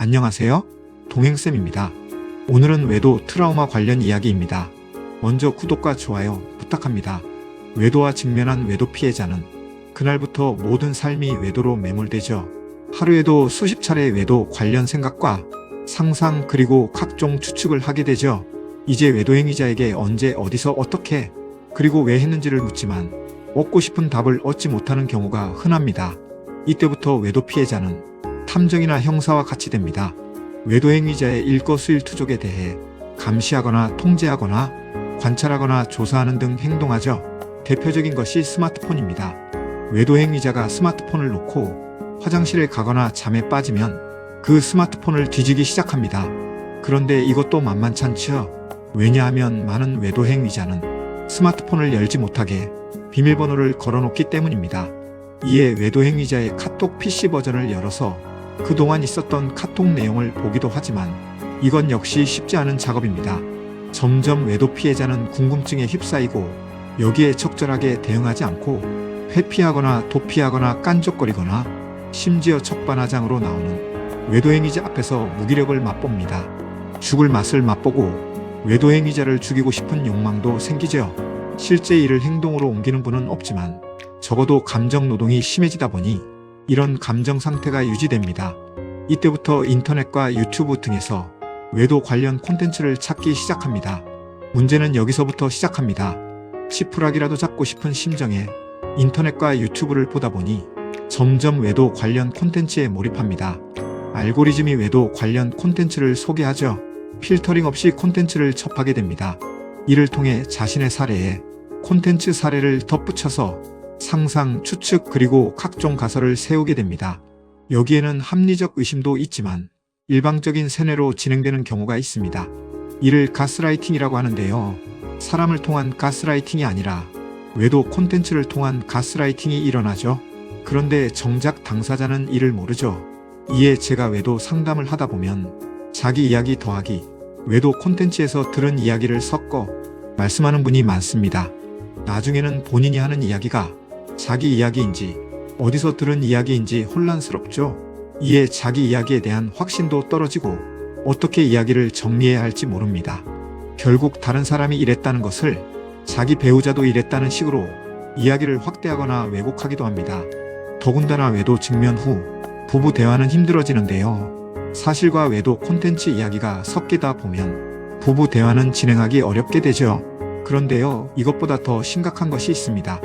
안녕하세요. 동행쌤입니다. 오늘은 외도 트라우마 관련 이야기입니다. 먼저 구독과 좋아요 부탁합니다. 외도와 직면한 외도 피해자는 그날부터 모든 삶이 외도로 매몰되죠. 하루에도 수십 차례 외도 관련 생각과 상상 그리고 각종 추측을 하게 되죠. 이제 외도 행위자에게 언제 어디서 어떻게 그리고 왜 했는지를 묻지만 얻고 싶은 답을 얻지 못하는 경우가 흔합니다. 이때부터 외도 피해자는 탐정이나 형사와 같이 됩니다. 외도 행위자의 일거수일투족에 대해 감시하거나 통제하거나 관찰하거나 조사하는 등 행동하죠. 대표적인 것이 스마트폰입니다. 외도 행위자가 스마트폰을 놓고 화장실에 가거나 잠에 빠지면 그 스마트폰을 뒤지기 시작합니다. 그런데 이것도 만만찮죠. 왜냐하면 많은 외도 행위자는 스마트폰을 열지 못하게 비밀번호를 걸어놓기 때문입니다. 이에 외도 행위자의 카톡 PC 버전을 열어서 그동안 있었던 카톡 내용을 보기도 하지만 이건 역시 쉽지 않은 작업입니다. 점점 외도 피해자는 궁금증에 휩싸이고 여기에 적절하게 대응하지 않고 회피하거나 도피하거나 깐족거리거나 심지어 적반하장으로 나오는 외도 행위자 앞에서 무기력을 맛봅니다. 죽을 맛을 맛보고 외도 행위자를 죽이고 싶은 욕망도 생기죠. 실제 이를 행동으로 옮기는 분은 없지만 적어도 감정 노동이 심해지다 보니 이런 감정 상태가 유지됩니다. 이때부터 인터넷과 유튜브 등에서 외도 관련 콘텐츠를 찾기 시작합니다. 문제는 여기서부터 시작합니다. 치푸락이라도 잡고 싶은 심정에 인터넷과 유튜브를 보다 보니 점점 외도 관련 콘텐츠에 몰입합니다. 알고리즘이 외도 관련 콘텐츠를 소개하죠. 필터링 없이 콘텐츠를 접하게 됩니다. 이를 통해 자신의 사례에 콘텐츠 사례를 덧붙여서 상상, 추측 그리고 각종 가설을 세우게 됩니다. 여기에는 합리적 의심도 있지만 일방적인 세뇌로 진행되는 경우가 있습니다. 이를 가스라이팅이라고 하는데요. 사람을 통한 가스라이팅이 아니라 외도 콘텐츠를 통한 가스라이팅이 일어나죠. 그런데 정작 당사자는 이를 모르죠. 이에 제가 외도 상담을 하다 보면 자기 이야기 더하기, 외도 콘텐츠에서 들은 이야기를 섞어 말씀하는 분이 많습니다. 나중에는 본인이 하는 이야기가 자기 이야기인지 어디서 들은 이야기인지 혼란스럽죠. 이에 자기 이야기에 대한 확신도 떨어지고 어떻게 이야기를 정리해야 할지 모릅니다. 결국 다른 사람이 이랬다는 것을 자기 배우자도 이랬다는 식으로 이야기를 확대하거나 왜곡하기도 합니다. 더군다나 외도 직면 후 부부 대화는 힘들어지는데요. 사실과 외도 콘텐츠 이야기가 섞이다 보면 부부 대화는 진행하기 어렵게 되죠. 그런데요, 이것보다 더 심각한 것이 있습니다.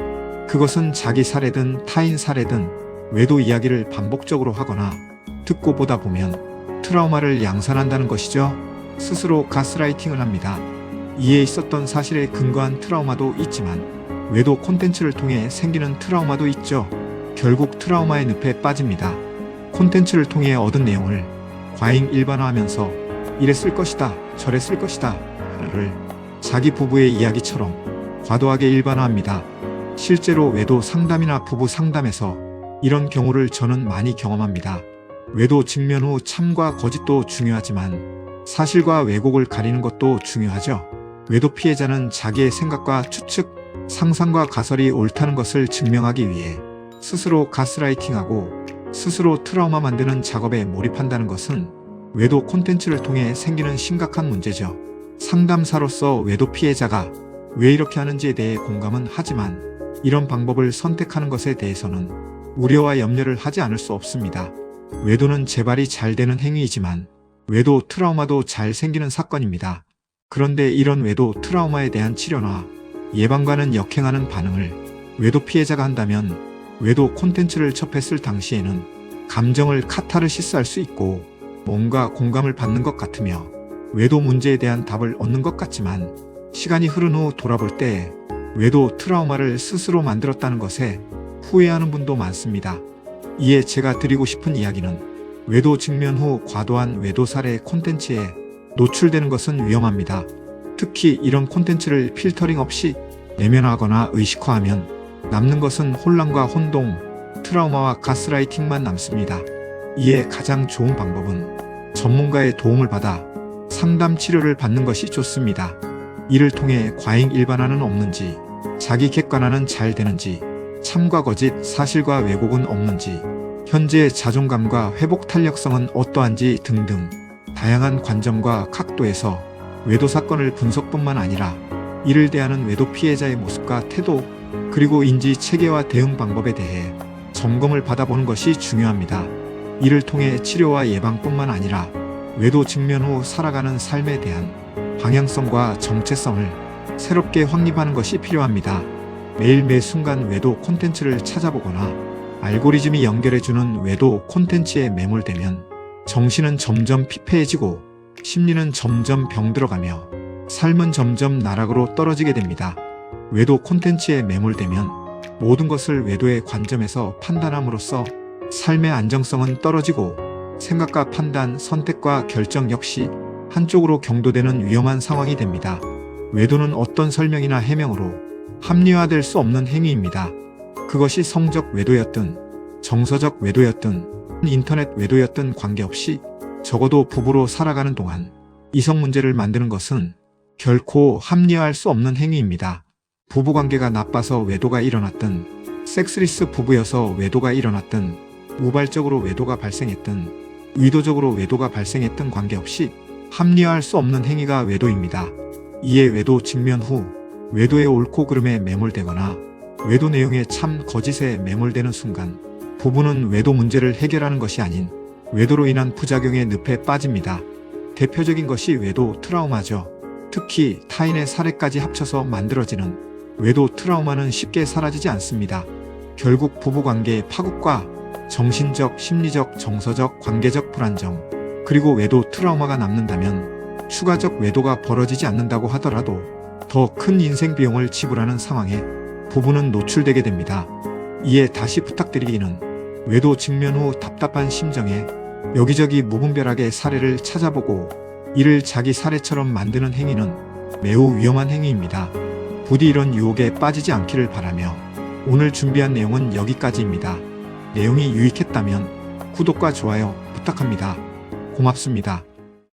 그것은 자기 사례든 타인 사례든 외도 이야기를 반복적으로 하거나 듣고 보다 보면 트라우마를 양산한다는 것이죠. 스스로 가스라이팅을 합니다. 이에 있었던 사실에 근거한 트라우마도 있지만 외도 콘텐츠를 통해 생기는 트라우마도 있죠. 결국 트라우마의 늪에 빠집니다. 콘텐츠를 통해 얻은 내용을 과잉 일반화하면서 이랬을 것이다, 저랬을 것이다 를 자기 부부의 이야기처럼 과도하게 일반화합니다. 실제로 외도 상담이나 부부 상담에서 이런 경우를 저는 많이 경험합니다. 외도 직면 후 참과 거짓도 중요하지만 사실과 왜곡을 가리는 것도 중요하죠. 외도 피해자는 자기의 생각과 추측, 상상과 가설이 옳다는 것을 증명하기 위해 스스로 가스라이팅하고 스스로 트라우마 만드는 작업에 몰입한다는 것은 외도 콘텐츠를 통해 생기는 심각한 문제죠. 상담사로서 외도 피해자가 왜 이렇게 하는지에 대해 공감은 하지만 이런 방법을 선택하는 것에 대해서는 우려와 염려를 하지 않을 수 없습니다. 외도는 재발이 잘 되는 행위이지만 외도 트라우마도 잘 생기는 사건입니다. 그런데 이런 외도 트라우마에 대한 치료나 예방과는 역행하는 반응을 외도 피해자가 한다면 외도 콘텐츠를 접했을 당시에는 감정을 카타르시스할 수 있고 뭔가 공감을 받는 것 같으며 외도 문제에 대한 답을 얻는 것 같지만 시간이 흐른 후 돌아볼 때 외도 트라우마를 스스로 만들었다는 것에 후회하는 분도 많습니다. 이에 제가 드리고 싶은 이야기는 외도 직면 후 과도한 외도 사례 콘텐츠에 노출되는 것은 위험합니다. 특히 이런 콘텐츠를 필터링 없이 내면화하거나 의식화하면 남는 것은 혼란과 혼동, 트라우마와 가스라이팅만 남습니다. 이에 가장 좋은 방법은 전문가의 도움을 받아 상담 치료를 받는 것이 좋습니다. 이를 통해 과잉 일반화는 없는지, 자기 객관화는 잘 되는지, 참과 거짓, 사실과 왜곡은 없는지 현재의 자존감과 회복 탄력성은 어떠한지 등등 다양한 관점과 각도에서 외도 사건을 분석뿐만 아니라 이를 대하는 외도 피해자의 모습과 태도 그리고 인지 체계와 대응 방법에 대해 점검을 받아보는 것이 중요합니다. 이를 통해 치료와 예방뿐만 아니라 외도 직면 후 살아가는 삶에 대한 방향성과 정체성을 새롭게 확립하는 것이 필요합니다. 매일 매 순간 외도 콘텐츠를 찾아보거나 알고리즘이 연결해주는 외도 콘텐츠에 매몰되면 정신은 점점 피폐해지고 심리는 점점 병들어가며 삶은 점점 나락으로 떨어지게 됩니다. 외도 콘텐츠에 매몰되면 모든 것을 외도의 관점에서 판단함으로써 삶의 안정성은 떨어지고 생각과 판단, 선택과 결정 역시 한쪽으로 경도되는 위험한 상황이 됩니다. 외도는 어떤 설명이나 해명으로 합리화될 수 없는 행위입니다. 그것이 성적 외도였든 정서적 외도였든 인터넷 외도였든 관계없이 적어도 부부로 살아가는 동안 이성 문제를 만드는 것은 결코 합리화할 수 없는 행위입니다. 부부관계가 나빠서 외도가 일어났든 섹스리스 부부여서 외도가 일어났든 우발적으로 외도가 발생했든 의도적으로 외도가 발생했든 관계없이 합리화할 수 없는 행위가 외도입니다. 이에 외도 직면 후 외도의 옳고 그름에 매몰되거나 외도 내용의 참 거짓에 매몰되는 순간 부부는 외도 문제를 해결하는 것이 아닌 외도로 인한 부작용의 늪에 빠집니다. 대표적인 것이 외도 트라우마죠. 특히 타인의 사례까지 합쳐서 만들어지는 외도 트라우마는 쉽게 사라지지 않습니다. 결국 부부관계의 파국과 정신적, 심리적, 정서적, 관계적 불안정, 그리고 외도 트라우마가 남는다면 추가적 외도가 벌어지지 않는다고 하더라도 더 큰 인생 비용을 지불하는 상황에 부부는 노출되게 됩니다. 이에 다시 부탁드리기는 외도 직면 후 답답한 심정에 여기저기 무분별하게 사례를 찾아보고 이를 자기 사례처럼 만드는 행위는 매우 위험한 행위입니다. 부디 이런 유혹에 빠지지 않기를 바라며 오늘 준비한 내용은 여기까지입니다. 내용이 유익했다면 구독과 좋아요 부탁합니다. 고맙습니다.